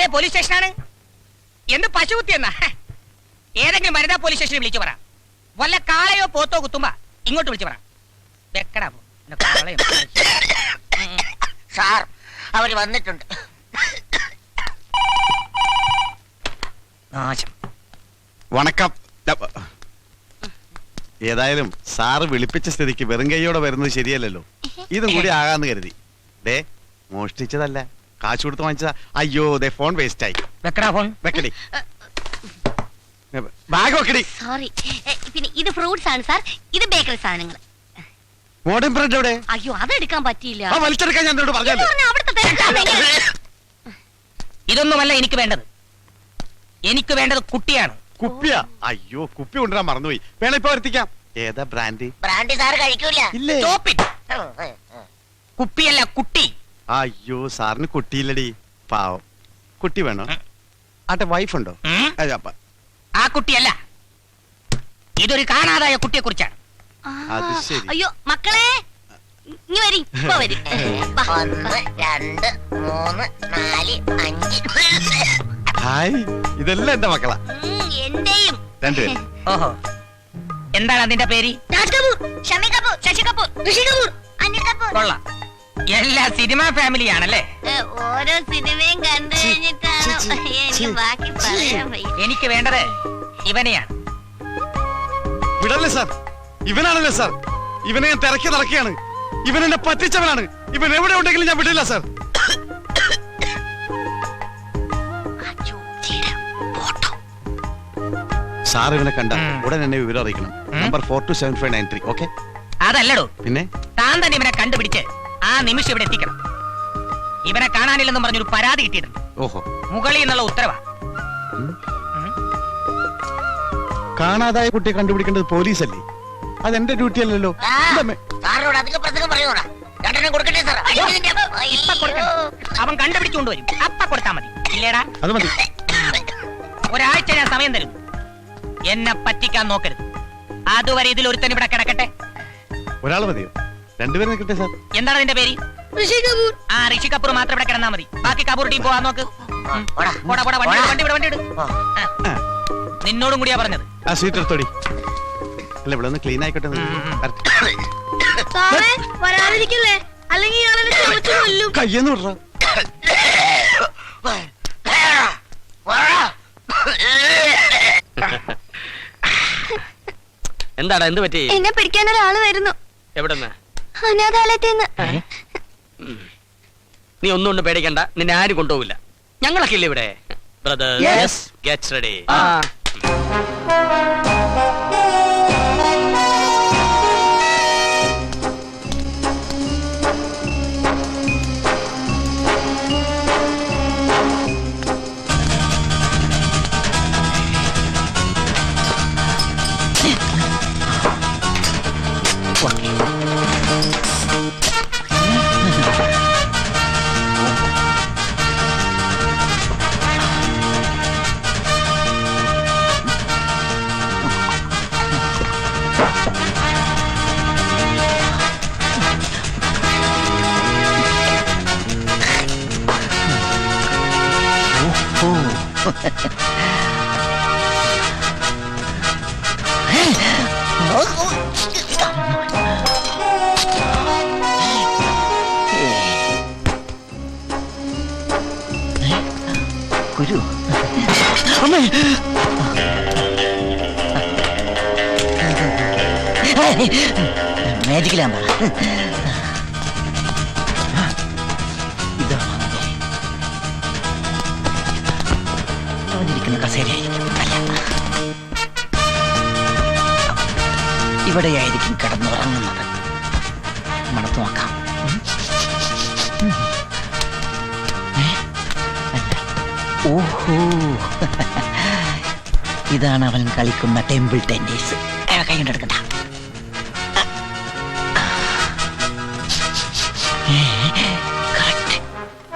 ഇതേതേ police സ്റ്റേഷനാണ്? എന്ത് പശുകുത്തി എന്നാ? ഏതെങ്കിലും വനിതാ പോലീസ് സ്റ്റേഷനിൽ വിളിച്ചു പറ. വല്ല കാളയോ പോത്തോ കുത്തുമ്പോ ഇങ്ങോട്ട് വിളിച്ചു പറ. വെക്കടാ പോ. സാർ അവര് വന്നിട്ടുണ്ട്. വണക്കം. ഏതായാലും സാറ് വിളിപ്പിച്ച സ്ഥിതിക്ക് വെറും കൈയോടെ വരുന്നത് ശരിയല്ലല്ലോ. ഇതും കൂടി ആകാന്ന് കരുതി. ദേ മോഷ്ടിച്ചതല്ല, കാശ് കൊടുത്ത് വാങ്ങിച്ചതാ. അയ്യോ ദേ ഫോൺ വേസ്റ്റ് ആയി. വെക്കടാ ഫോൺ. വെക്കടി, ബാഗ് വെക്കടി. സോറി, പിന്നെ ഇത് ഫ്രൂട്ട്സ് ആണ് സാർ, ഇത് ബേക്കറി സാധനങ്ങൾ. മോഡേൺ ബ്രെഡ് എവിടെ? അയ്യോ അതെടുക്കാൻ പറ്റിയില്ല. വലിച്ചെടുക്കാൻ ഞാൻ എന്നോട് പറഞ്ഞല്ലോ. ഇതൊന്നുമല്ല എനിക്ക് വേണ്ടത്. എനിക്ക് വേണ്ടത് കുട്ടിയാണ്. കുപ്പിയാ? അയ്യോ കുപ്പി കൊണ്ടുവരാൻ മറന്നുപോയി. വേണം ഇപ്പൊ വരുത്തിക്കാം. ഏതാ ബ്രാൻഡ്? ബ്രാൻഡ് സാർ കഴിക്കൂല. ഇല്ലേ? കുപ്പിയല്ല കുട്ടി. അയ്യോ സാറിന് കുട്ടിയില്ലടി, പാവം. കുട്ടി വേണോ? ആട്ടെ വൈഫ് ഉണ്ടോ? ആ കുട്ടിയല്ല, ഇതൊരു കാണാതായ കുട്ടിയെ കുറിച്ചാണ്. അത് ശരി. അയ്യോ മക്കളെ ഇനി വരി, ഇപ്പൊ വരി. 1 2 3 4 5. ഹായ്, ഇതെല്ലാം എന്റെ മക്കളാ. എന്റെയും. രണ്ടുപേരും. ഓഹോ, എന്താണ് അതിന്റെ പേര്? രാജ് കപൂർ, ഷമി കപൂർ, ശശി കപൂർ, ഋഷി കപൂർ, അനിൽ കപൂർ. കൊള്ളാം, എല്ലാ സിനിമ ഫാമിലിയാണല്ലേ? ഓരോ സിനിമയും കണ്ടു കഴിഞ്ഞിട്ടാണ് എനിക്ക് ബാക്കി പറയാൻ വയ്യ. എനിക്ക് വേണ്ടത് ഇവനെയാണ്. വിടല്ലേ സാർ, ഇവനാണല്ലേ സാർ. ഇവനെ ഞാൻ തിരക്കി നടക്കുകയാണ്. ഇവൻ എന്നെ പറ്റിച്ചവനാണ്. ഇവൻ എവിടെ ഉണ്ടെങ്കിലും ഞാൻ വിടില്ല സാർ. സാർ ഇവനെ കണ്ട ഉടൻ എന്നെ വിവരം അറിയിക്കണം. നമ്പർ 427593. ഓക്കെ? അതല്ലടോ, പിന്നെ താൻ തന്നെ ഇവനെ കണ്ടുപിടിച്ച് ആ നിമിഷം ഇവിടെ എത്തിക്കണം. ഇവനെ കാണാനില്ലെന്നും പറഞ്ഞൊരു പരാതി കിട്ടിയിട്ടുണ്ട്. ഓഹോ, മുകളിൽ നിന്നുള്ള ഉത്തരവാ. കാണാതായ കുട്ടിയെ കണ്ടുപിടിക്കേണ്ടത് പോലീസല്ലേ? അതെന്റെ ഡ്യൂട്ടി അല്ലല്ലോ. അവൻ കണ്ടുപിടിച്ചു കൊണ്ടുവരും, അപ്പ കൊടുത്താ മതി. ഇല്ലേടാ? അത് മതി. ഒരാഴ്ച ഞാൻ സമയം തരും. എന്നെ പറ്റിക്കാൻ നോക്കരുത്. അതുവരെ ഇതിൽ ഒരുത്തൻ ഇവിടെ കിടക്കട്ടെ. ഒരാൾ മതിയോ? രണ്ടുപേരും നിൽക്കട്ടെ സാർ. എന്താണ് അതിന്റെ പേര്? ഋഷി കപൂർ. ആ ഋഷി കപൂർ മാത്രം ഇവിടെ കിടന്നാ മതി. ബാക്കി കപൂർ ടീം പോവാൻ നോക്ക്. വണ്ടി. നിന്നോടും കൂടിയാ പറഞ്ഞത്. ആ സീറ്റ് എടുത്തോടി. അല്ല ഇവിടെ ഒന്ന് ക്ലീൻ ആയിക്കോട്ടെ. വരാതിരിക്കല്ലേ, അല്ലെങ്കിൽ കയ്യെന്ന് വിടറ. എന്താടാ, എന്ത് പറ്റി? എന്നെ പിടിക്കാൻ ഒരാള് വരുന്നു. എവിടെന്ന്? അനാഥാലയത്തിന്ന്. നീ ഒന്നും പേടിക്കണ്ട, നിന്നെ ആരും കൊണ്ടുപോകില്ല. ഞങ്ങളൊക്കെ ഇല്ലേ ഇവിടെ. Brothers get ready. ഗുരു, അമ്മേ, മാജിക് ലാമ്പ. അവനിരിക്കുന്ന കസേരയായിരിക്കും. അല്ല, ഇവിടെയായിരിക്കും കിടന്നുറങ്ങുന്നത്. മണത്ത് നോക്കാം. ഓഹോ, ഇതാണ് അവൻ കളിക്കുന്ന ടെമ്പിൾ ടെന്നീസ്. കൈ കൊണ്ടെടുക്കണ്ട.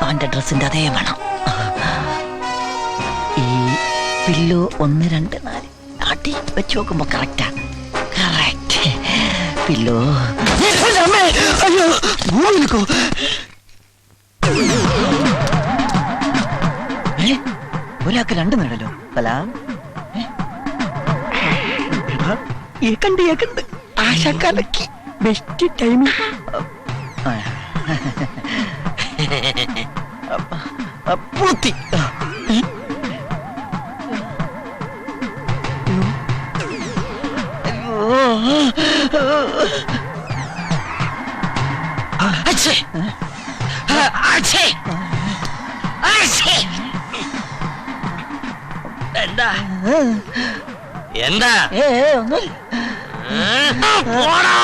അവന്റെ ഡ്രസ്സിന്റെ അതേ വേണം. ഈ പില്ലോ 1 2 4 ആട്ടി വെച്ച് നോക്കുമ്പോ കറക്റ്റാ. Correct pillow. അയ്യോ, ഭൂമി നിൽക്കൂ. ഒരാൾക്ക് രണ്ട് നേടല്ലോ സലാം ഏക്കണ്ട് ആശാക്കാലക്ക് ബെസ്റ്റ് ടൈമിംഗ് പൂത്തി എന്താ എന്താ ഒന്നുമില്ല പോടാ.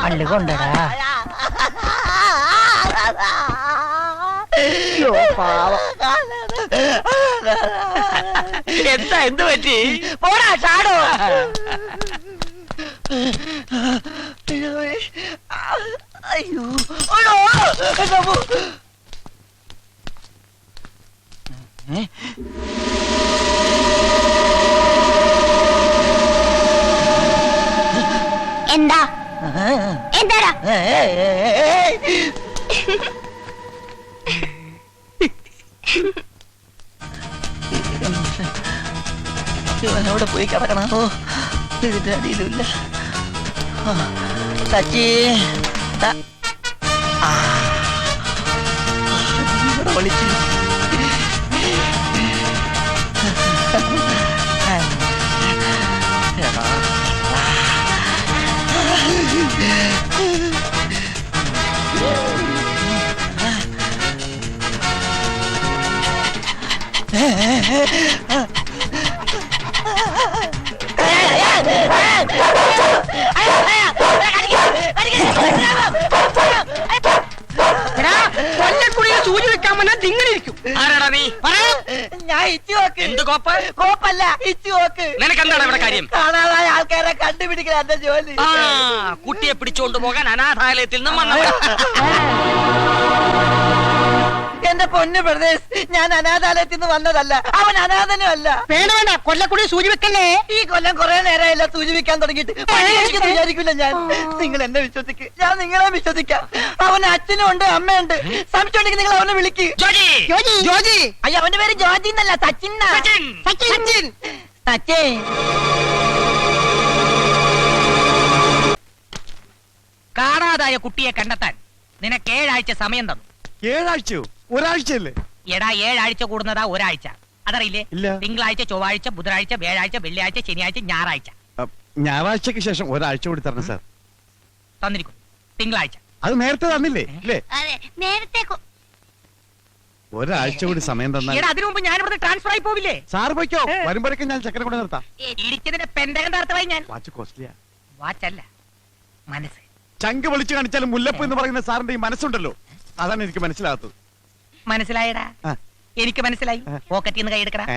പള്ളി കൊണ്ടടാ എന്താ എന്ത് പറ്റി? പോടാ ചാടോ അയ്യോ എന്താ എന്താടാ ഇവനവിടെ പോയി കിടക്കണോ ഇതിന്റെ അടിയിലുമില്ല സച്ചി വിളിച്ചു സൂചി വെക്കാൻ വന്നാൽ ദിങ്ങളിരിക്കും. ആരാടാ നീ? ഞാൻ ഇച്ചു നോക്ക്. എന്ത് കോപ്പ്? കോപ്പല്ല ഇച്ചു നോക്ക്. നിനക്ക് എന്താണ് ഇവിടെ കാര്യം? കാണാതായ ആൾക്കാരെ കണ്ടുപിടിക്കല എന്റെ ജോലി. ആ കുട്ടിയെ പിടിച്ചോണ്ട് പോകാൻ അനാഥാലയത്തിൽ നിന്നും വന്നവൻ. എന്റെ പൊന്ന് പ്രദേശ്, ഞാൻ അനാഥാലയത്തിൽ നിന്ന് വന്നതല്ല, അവൻ അനാഥനും അല്ല. വേണ്ട വേണ്ട, കൊല്ലക്കുടി സൂചി വെക്കല്ലേ. ഈ കൊല്ലം കുറെ നേരമായില്ല സൂചി വെക്കാൻ തുടങ്ങിയിട്ട്. വിചാരിക്കില്ല ഞാൻ. നിങ്ങൾ എന്നെ വിശ്വസിക്ക്, ഞാൻ നിങ്ങളെ വിശ്വസിക്കാം. അവന് അച്ഛനും ഉണ്ട് അമ്മയുണ്ട്. സംശയമുണ്ടെങ്കിൽ നിങ്ങൾ അവനെ വിളിക്ക്. ജോജി. അയ്യോ അവന്റെ പേര് ജോജി എന്നല്ല, സച്ചിൻ. സച്ചിൻ കാണാതായ കുട്ടിയെ കണ്ടെത്താൻ നിനക്ക് 7 ആഴ്ച സമയം തന്നു. 7 ആഴ്ചയോ? ഒരാഴ്ചയല്ലേ? എടാ 7 ആഴ്ച കൂടുന്നതാ ഒരാഴ്ച, അതറിയില്ലേ? ഇല്ല. തിങ്കളാഴ്ച, ചൊവ്വാഴ്ച, ബുധനാഴ്ച, വ്യാഴാഴ്ച, വെള്ളിയാഴ്ച, ശനിയാഴ്ച, ഞായറാഴ്ച. ഞായറാഴ്ചക്ക് ശേഷം ഒരാഴ്ച കൂടി തരണം സാർ. തന്നിരിക്കും. തിങ്കളാഴ്ച. അത് നേരത്തെ തന്നില്ലേ? ഇല്ലേ? അതെ നേരത്തെ ഒരാഴ്ച കൂടി സമയം തന്നാൽ എടാ അതിനു മുമ്പ് ഞാൻ ഇവിടെ ട്രാൻസ്ഫർ ആയി പോവില്ലേ? സാർ പോയിക്കോ. വരുമ്പോഴേക്കും ഞാൻ ചക്കര കൂടെ നിർത്താം. ഇടിച്ചതിന്റെ പെന്തകം തർത്തമായി ഞാൻ. വാച്ച് കോസ്റ്റ്ലിയാ. വാച്ചല്ല, മനസ്സ്. ചങ്ക് വിളിച്ചു കാണിച്ചാലും മുല്ലപ്പ് എന്ന് പറയുന്ന സാറിന്റെ ഈ മനസ്സുണ്ടല്ലോ, അതാണ് എനിക്ക് മനസ്സിലാകാത്തത്. മനസ്സിലായടാ? ആ. എനിക്ക് മനസ്സിലായി. പോക്കറ്റിൽ നിന്ന് കൈയെടുക്കടാ. ഏ?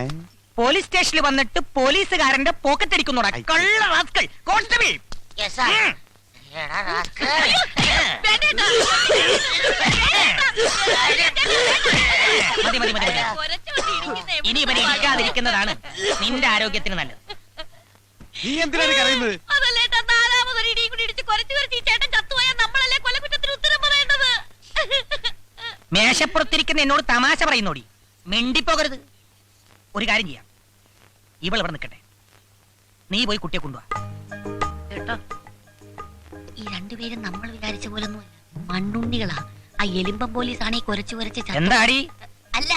പോലീസ് സ്റ്റേഷനിൽ വന്നിട്ട് പോലീസുകാരന്റെ പോക്കറ്റ് അടിക്കുന്നോടാ കള്ള റാസ്കൽ. കോൺസ്റ്റബിൾ. മതി മതി മതി. ഇനി ഇവനെ ഇടിക്കാതിരിക്കുന്നതാണ് നിന്റെ ആരോഗ്യത്തിന് നല്ലത്. നീ എന്തിനാണ് കരയുന്നത്? മേശപ്പുറത്തിരിക്കുന്ന എന്നോട് തമാശ പറയുന്നോടി. മിണ്ടിപ്പോകരുത്. ഒരു കാര്യം ചെയ്യാം, ഇവൾ ഇവിടെ നിൽക്കട്ടെ, നീ പോയി കുട്ടിയെ കൊണ്ടുവാ. കേട്ടോ, ഈ രണ്ടുപേരും നമ്മൾ വിചാരിച്ച പോലൊന്നും മണ്ണുണ്ണികളാ. ആ എലിമ്പം പോലീസ് ആണ് ഈ കുരച്ച് എന്താടി? അല്ല,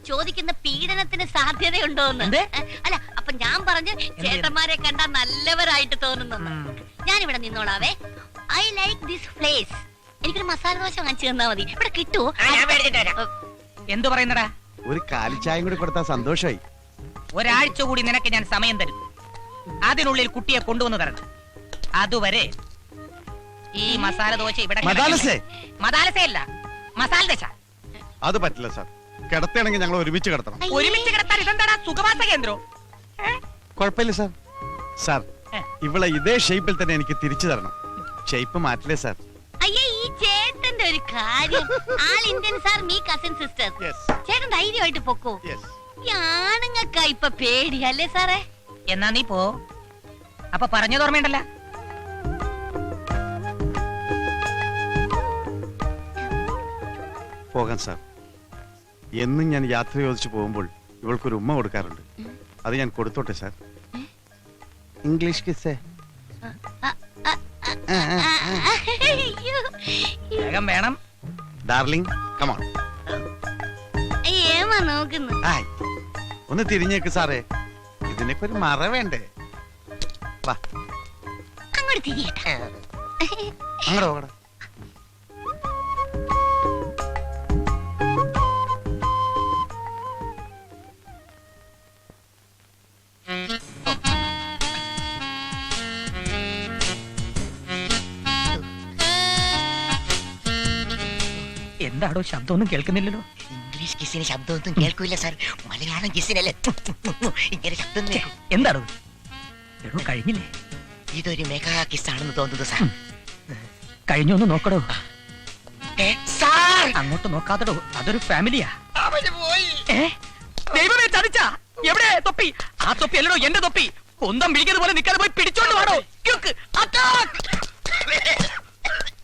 ചോദിക്കുന്ന പീഡനത്തിന് സാധ്യതയുണ്ടോന്ന്. എന്ത്? അല്ല, അപ്പൊ ഞാൻ പറഞ്ഞു ചേട്ടന്മാരെ കണ്ടാ നല്ലവരായിട്ട് തോന്നുന്നു. ഞാനിവിടെ നിന്നോളാവേ. I like this place. എനിക്കൊരു മസാല ദോശ വാങ്ങിച്ചു തന്നാ മതി. ഇവിടെ കിട്ടുമോ? എന്തു പറയുന്നടാ? ഒരു കാലിച്ചായം കൂടി കൊടുത്താൽ സന്തോഷമായി. ഒരാഴ്ച കൂടി നിനക്ക് ഞാൻ സമയം തരും. അതിനുള്ളിൽ കുട്ടിയെ കൊണ്ടുവന്ന് തരണം. അതുവരെ ഈ മസാല ദോശ ഇവിടെ മദാലസേ? മദാലസയല്ല, മസാല ദശ. അത് പറ്റില്ല സാർ. കിടത്തണമെങ്കിൽ ഞങ്ങൾ ഒരുമിച്ച് കിടത്തണം. ഒരുമിച്ച് കിടത്താൻ ഇതെന്താടാ സുഖവാസ കേന്ദ്രം? കുഴപ്പമില്ല സാർ. സാർ ഇവളെ ഇതേ ഷേപ്പിൽ തന്നെ എനിക്ക് തിരിച്ചു തരണം. ഷേപ്പ് മാറ്റില്ലേ സാർ? അയ്യേ, ഈ ചേട്ടന്റെ ഒരു കാര്യം. ആൾ Indian sir, me cousin sister. ചേട്ടൻ ധൈര്യമായിട്ട് പൊക്കോ. ഈ ആണുങ്ങൾക്കാ ഇപ്പൊ പേടി അല്ലേ സാറേ? എന്നാ നീ പോ. അപ്പൊ പറഞ്ഞത് ഓർമ്മയുണ്ടല്ല? പോകാം സാർ. എന്നും ഞാൻ യാത്ര ചോദിച്ചു പോകുമ്പോൾ ഇവൾക്കൊരു ഉമ്മ കൊടുക്കാറുണ്ട്. അത് ഞാൻ കൊടുത്തോട്ടെ സാർ? ഇംഗ്ലീഷ് കിസ്സേ. അയ്യോ. വേഗം വേണം. Darling come on. ഏമാ നോക്കുന്നു. ആയ് ഒന്ന് തിരിഞ്ഞേക്ക് സാറേ, ഇതിനൊക്കെ ഒരു മറ വേണ്ടേ? വാ അങ്ങോട്ട് തിരിയട്ടെ. അങ്ങോട്ട് പോകട. എന്താടോ ശബ്ദമൊന്നും കേൾക്കുന്നില്ലല്ലോ? ഇംഗ്ലീഷ് കിസിന് ശബ്ദമൊന്നും കേൾക്കൂല സാർ. മലയാളം കിസിനല്ലേ ഇങ്ങനെ ശബ്ദം കേൾക്കും. എന്താടോ? എടോ കഴിഞ്ഞില്ലേ? ഇതൊരു മെഗാ കിസ്സാണെന്ന് തോന്നുന്നു സാർ. കഴിഞ്ഞൊന്ന് നോക്കടോ. സാർ അങ്ങോട്ട് നോക്കാത്തടോ, അതൊരു ഫാമിലിയാ. അവന് പോയി. ദൈവമേ ചതിച്ചാ. എവിടെ തൊപ്പി? ആ തൊപ്പി അല്ലടോ എന്റെ തൊപ്പി. കൊന്തം വിളിക്കുന്നത് പോലെ നിൽക്കാതെ പോയി പിടിച്ചോണ്ട് വാടോ.